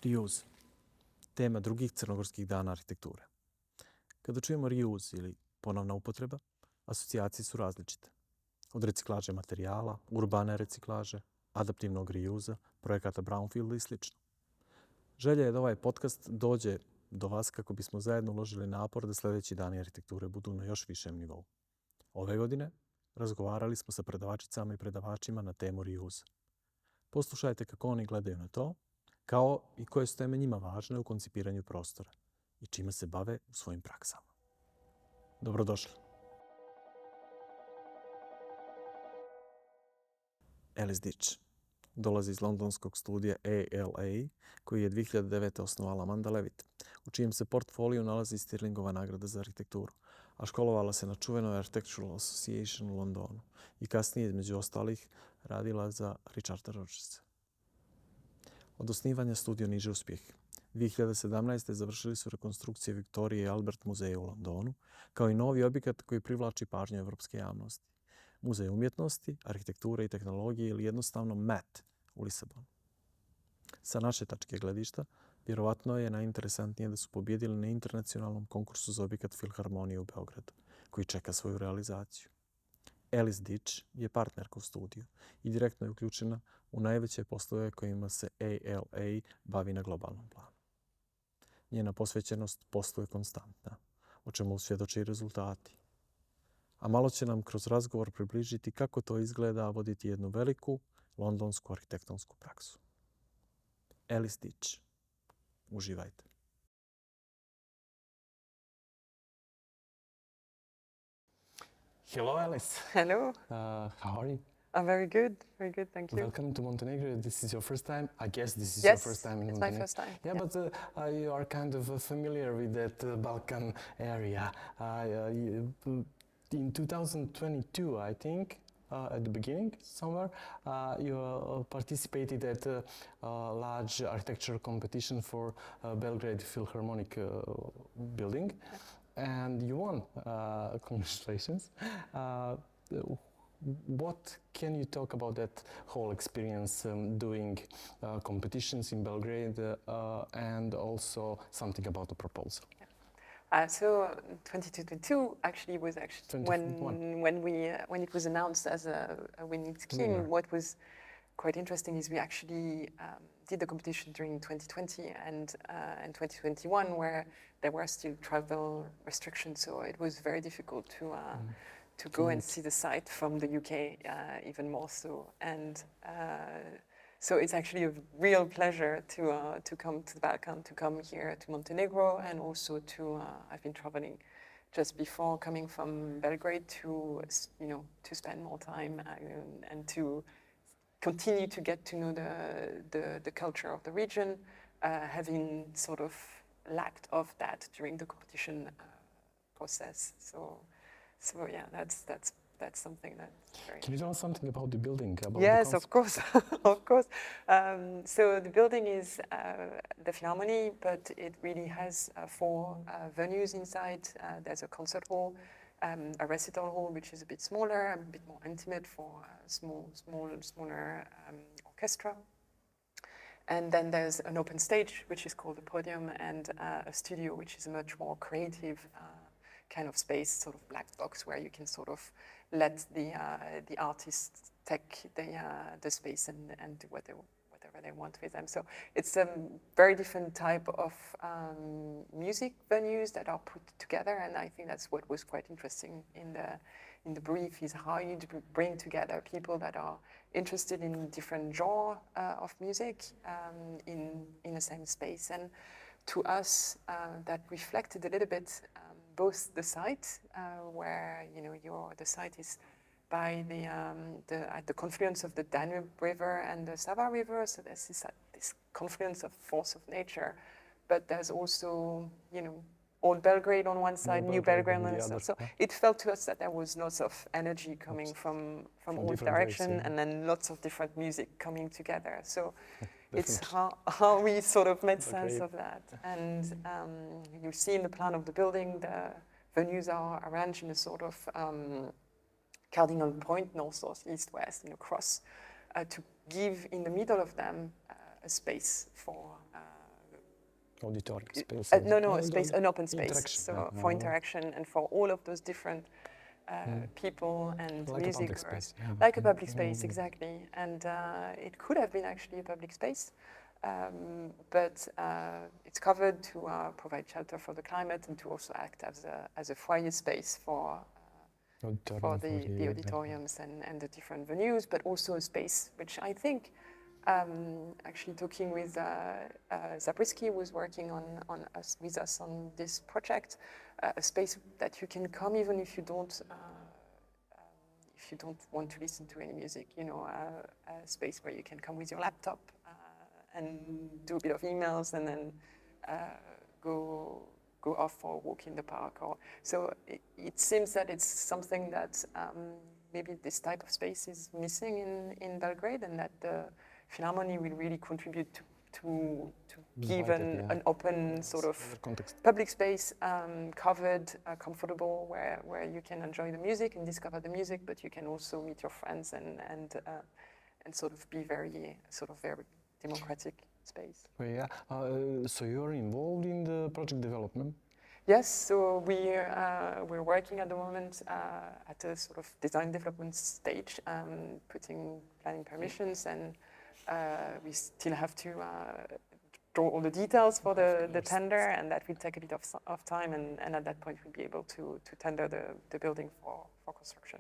Reuse. Tema drugih crnogorskih dana arhitekture. Kada čujemo reuse ili ponovna upotreba, asocijacije su različite. Od reciklaže materijala, urbane reciklaže, adaptivnog reuza, projekata brownfielda i sl. Želja je da ovaj podcast dođe do vas kako bismo zajedno uložili napor da sljedeći dani arhitekture budu na još višem nivou. Ove godine razgovarali smo sa predavačicama i predavačima na temu reuse. Poslušajte kako oni gledaju na to, kao i koje su teme njima važne u koncipiranju prostora i čime se bave u svojim praksama. Dobrodošli. Dietsch dolazi iz londonskog studija ALA, koji je 2009. osnovala Amanda Levitt, u čijem se portfoliju nalazi Stirlingova nagrada za arhitekturu, a školovala se na čuvenoj Architectural Association u Londonu i kasnije, između ostalih, radila za Richarda Rogersa. Od osnivanja studio niže uspjeh. 2017. završili su rekonstrukcije Viktorije i Albert muzeja u Londonu, kao i novi objekat koji privlači pažnju evropske javnosti. Muzej umjetnosti, arhitekture i tehnologije ili jednostavno MAT u Lisabonu. Sa naše tačke gledišta, vjerovatno je najinteresantnije da su pobjedili na internacionalnom konkursu za objekat Filharmonije u Beogradu, koji čeka svoju realizaciju. Dietsch je partnerka u studiju i direktno je uključena u najveće poslove kojima se ALA bavi na globalnom planu. Njena posvećenost poslu je konstantna, o čemu svjedoče i rezultati. A malo će nam kroz razgovor približiti kako to izgleda voditi jednu veliku londonsku arhitektonsku praksu. Dietsch. Uživajte. Hello, Alice. Hello. How are you? I'm very good, thank you. Welcome to Montenegro. This is your first time? I guess this is Yes, your first time in Montenegro. It's my first time. Yeah, but you are kind of familiar with that Balkan area. In 2022, I think, at the beginning, somewhere, you participated at a large architecture competition for Belgrade Philharmonic building. And you won. Congratulations. What can you talk about that whole experience doing competitions in Belgrade and also something about the proposal? So 2022 actually was when it was announced as a winning scheme. Yeah. What was quite interesting is we actually did the competition during 2020 and 2021, where there were still travel restrictions, so it was very difficult to go and see the site from the UK, even more so. And so it's actually a real pleasure to come to the Balkan, to come here to Montenegro, and also I've been traveling just before coming from Belgrade to spend more time and to continue to get to know the culture of the region, having sort of lacked of that during the competition process. So yeah, that's something that's very. Can you tell us something about the building? Yes, of course, of course. So the building is the Philharmonie, but it really has 4 venues inside. There's a concert hall, a recital hall, which is a bit smaller, a bit more intimate for smaller orchestra. And then there's an open stage, which is called the podium, and a studio, which is a much more creative kind of space, sort of black box, where you can sort of let the artists take the space and do whatever they want with them. So it's a very different type of music venues that are put together, and I think that's what was quite interesting in the brief, is how you bring together people that are interested in different genre of music in the same space. And to us, that reflected a little bit both the site, where the site is by at the confluence of the Danube River and the Sava River, so there's this confluence of force of nature, but there's also old Belgrade on one side, new Belgrade on the other. So it felt to us that there was lots of energy coming from all directions, and then lots of different music coming together. So it's how we sort of made sense of that. And you see in the plan of the building, the venues are arranged in a sort of cardinal point, north, south, east, west, cross, to give in the middle of them a space for Auditorium space? Space, an open space. Interaction. So for interaction and for all of those different people and like music. A public space. Like a public space, exactly. And it could have been actually a public space, but it's covered to provide shelter for the climate and to also act as a foyer space for the auditoriums and the different venues, but also a space which I think, actually talking with Zabriskie, who was working with us on this project, a space that you can come even if you don't want to listen to any music, a space where you can come with your laptop and do a bit of emails and then go off for a walk in the park. So it seems that it's something that maybe this type of space is missing in Belgrade, and that the Philharmony will really contribute to give an open sort of public space, covered, comfortable, where you can enjoy the music and discover the music, but you can also meet your friends and sort of be very democratic space. So you're involved in the project development? Yes, so we're working at the moment at a sort of design development stage, putting planning permissions, and we still have to draw all the details for the tender, and that will take a bit of time, and at that point we'll be able to tender the building for construction.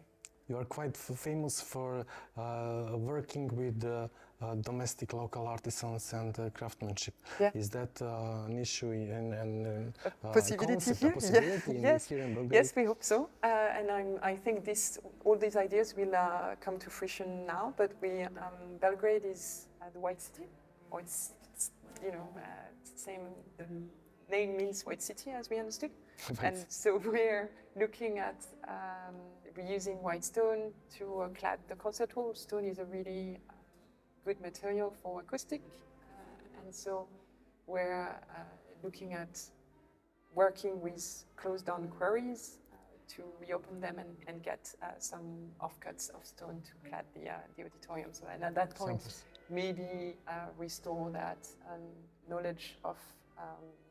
You are quite famous for working with domestic local artisans and craftsmanship. Yeah. Is that an issue and possibility here? Here in Belgrade? Yes, we hope so. And I think all these ideas will come to fruition now. But Belgrade is the white city, or it's same. The name means white city, as we understood. And so we're looking at reusing white stone to clad the concert hall. Stone is a really good material for acoustic, and so we're looking at working with closed down quarries to reopen them and get some offcuts of stone to clad the auditorium. So, and at that point, maybe restore that knowledge of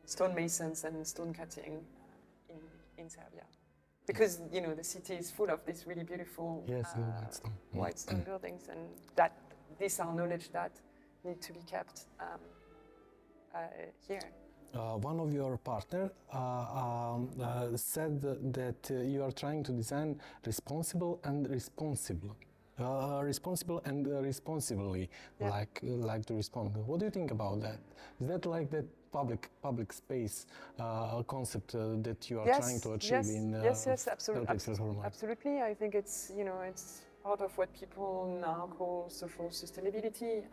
stonemasons and stone cutting in Serbia. Because, the city is full of these really beautiful white stone buildings, and these are knowledge that need to be kept here. One of your partners said that you are trying to design responsible and responsibly, like to respond. What do you think about that? Is that like that public space concept that you are trying to achieve in absolutely. I think it's part of what people now call social sustainability,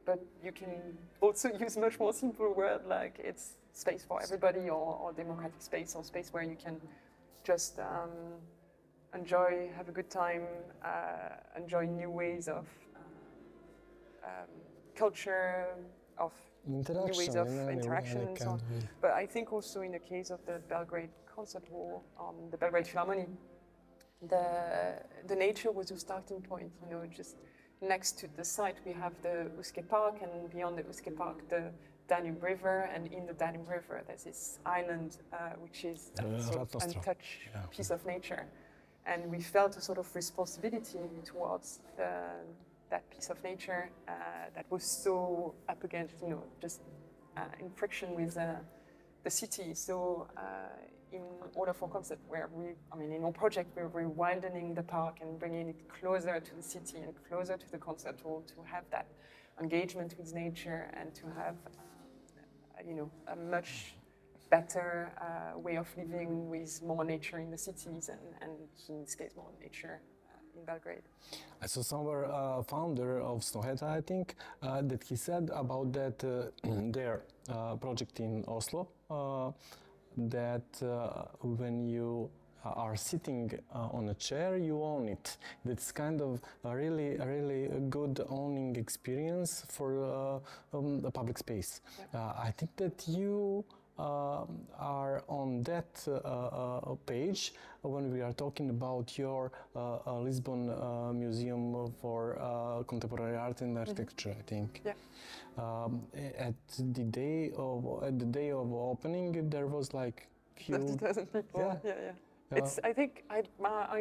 but you can also use much more simple word, like it's space for everybody, or democratic space, or space where you can just enjoy, have a good time, enjoy new ways of culture, of new ways of interaction and so on. But I think also in the case of the Belgrade Concert Hall, the Belgrade Philharmony, the nature was a starting point. Just next to the site we have the Uske Park, and beyond the Uske Park the Danube River, and in the Danube River there's this island which is a sort of untouched piece of nature. And we felt a sort of responsibility towards that piece of nature that was so up against, just in friction with the city. So in order for concept, in our project, we're widening the park and bringing it closer to the city and closer to the concert hall, to have that engagement with nature and to have, a much better way of living with more nature in the cities and in this case more nature in Belgrade. I saw somewhere founder of Snøhetta, I think, that he said about that their project in Oslo, that when you are sitting on a chair, you own it. That's kind of a really good owning experience for the public space. I think that you are on that page when we are talking about your Lisbon Museum for contemporary art and architecture, I think. Yeah. At the day of opening, there was like few 30,000 people. Yeah. Yeah. It's. I think I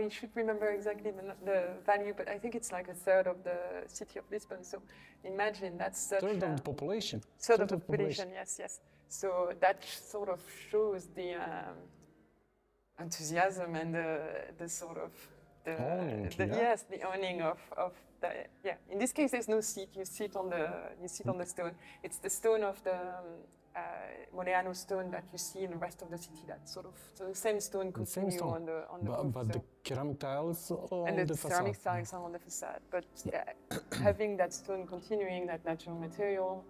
should remember exactly the value, but I think it's like a third of the city of Lisbon. So imagine that's such third of the population. Third of the population. Yes. So that sort of shows the enthusiasm and the sort of the owning of the In this case, there's no seat. You sit on the stone. It's the stone of the Moleano stone that you see in the rest of the city. That sort of the same stone continue on the roof. But the ceramic tiles on and the facade. ceramic tiles are on the facade. But having that stone continuing, that natural material,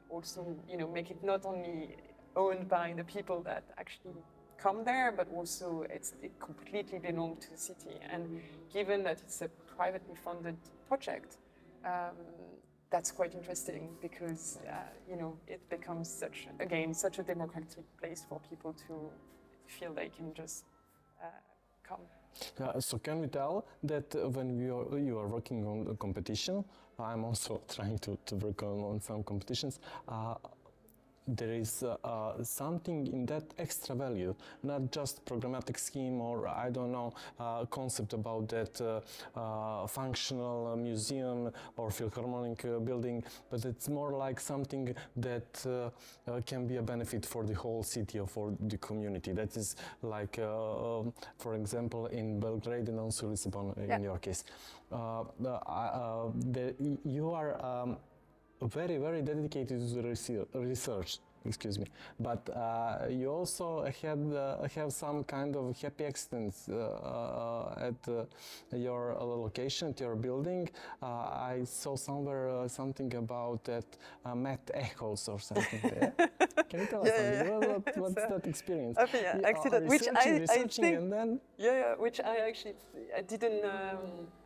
also make it not only owned by the people that actually come there, but also it completely belongs to the city. And given that it's a privately funded project, that's quite interesting because it becomes such a democratic place for people to feel they can just come. So can we tell that when you are working on a competition, I'm also trying to work on some competitions, there is something in that extra value, not just programmatic scheme or I don't know concept about that functional museum or philharmonic building, but it's more like something that can be a benefit for the whole city or for the community. That is like, for example, in Belgrade and also Lisbon in your case. You are very, very dedicated to the research, but you also have some kind of happy accidents at your location, at your building. I saw somewhere something about that math echoes or something. Can you tell us something? What's that experience? Accident, which I think, and then which I actually didn't.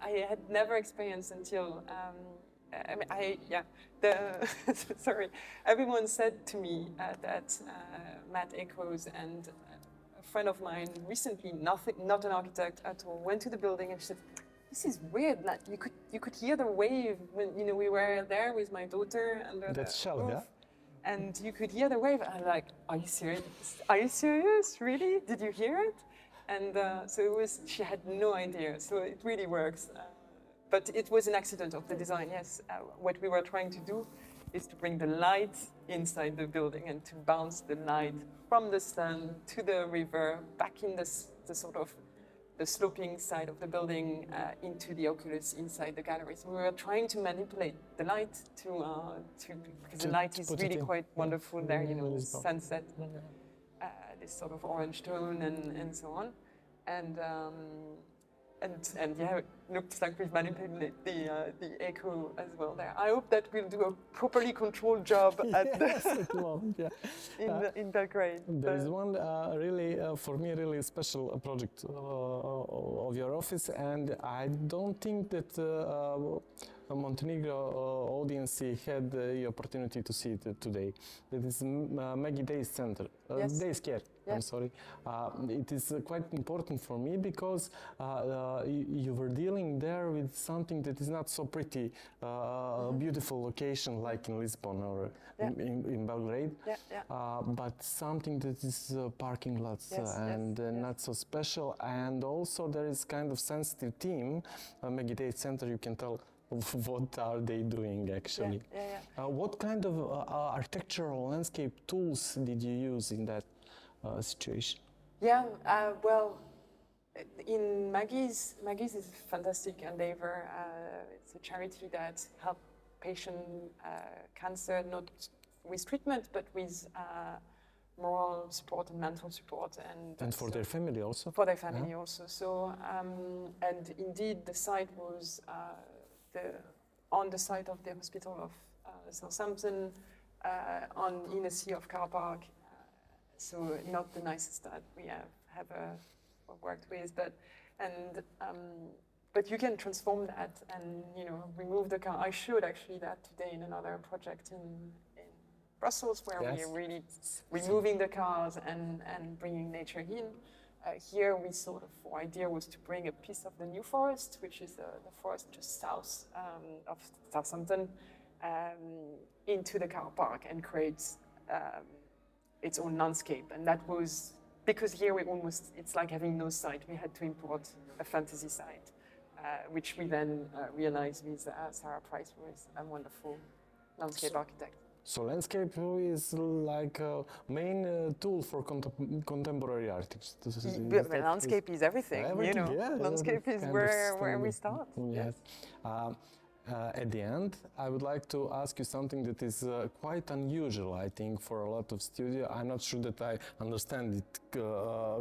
I had never experienced until. Sorry. Everyone said to me that Matt echoes, and a friend of mine recently, not an architect at all, went to the building and she said, "This is weird. Like you could hear the wave when we were there with my daughter under the roof, yeah? And you could hear the wave." I'm like, "Are you serious? Are you serious? Really? Did you hear it?" And so it was. She had no idea. So it really works. But it was an accident of the design, yes. What we were trying to do is to bring the light inside the building and to bounce the light from the sun to the river, back in the sort of the sloping side of the building into the oculus inside the gallery. So we were trying to manipulate the light because the light is really quite wonderful there, sunset, this sort of orange tone and so on. And yeah, it looks like we've manipulated the echo as well there. I hope that we'll do a properly controlled job at in Belgrade. There is one really, for me, really special project of your office, and I don't think that Montenegro audience had the opportunity to see it today. That is Maggie Day's Center, Day's Care. Yeah. I'm sorry. It is quite important for me because you were dealing there with something that is not so pretty, beautiful location like in Lisbon or in Belgrade, but something that is parking lots not so special. And also there is kind of sensitive theme, Maggie Day's Center, you can tell what are they doing actually. What kind of architectural landscape tools did you use in that situation? Well, in Maggie's is a fantastic endeavor. It's a charity that helps patient cancer, not with treatment, but with moral support and mental support. And for their family also? For their family also. So, and indeed the site was on the site of the hospital of Southampton, in a sea of car park. So not the nicest that we have worked with, but you can transform that and remove the car. I showed actually that today in another project in Brussels, where we are really removing the cars and bringing nature in. Here we our idea was to bring a piece of the New Forest, which is the forest just south of Southampton, into the car park and create its own landscape. And that was, because here it's like having no site, we had to import a fantasy site, which we then realized with Sarah Price, who is a wonderful landscape architect. So landscape is like a main tool for contemporary architects. Landscape is everything, you know. Yeah, landscape is where we start. Yes. At the end, I would like to ask you something that is quite unusual, I think, for a lot of studios. I'm not sure that I understand it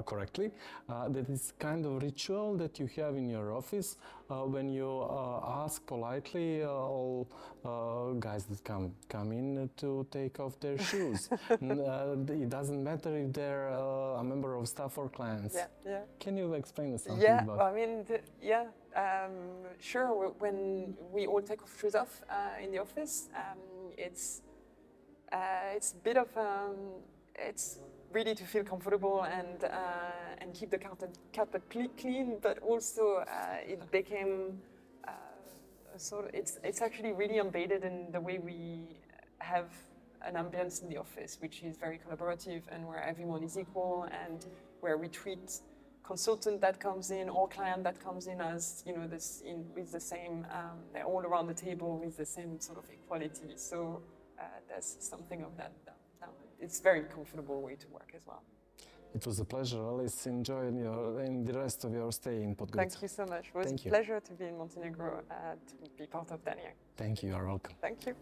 correctly. That is kind of ritual that you have in your office when you ask politely all guys that come in to take off their shoes. It doesn't matter if they're a member of staff or clients. Yeah. Can you explain something about? Yeah, I mean, sure. When we all take our shoes off in the office, it's a bit of it's really to feel comfortable and keep the carpet clean, but also it became it's actually really embedded in the way we have an ambience in the office, which is very collaborative and where everyone is equal and where we treat consultant that comes in or client that comes in as, you know, with the same, they're all around the table with the same sort of equality. So there's something of that. It's a very comfortable way to work as well. It was a pleasure. Always enjoy in the rest of your stay in Podkast. Thank you so much. It was a pleasure to be in Montenegro, to be part of Dani. Thank you. You're welcome. Thank you.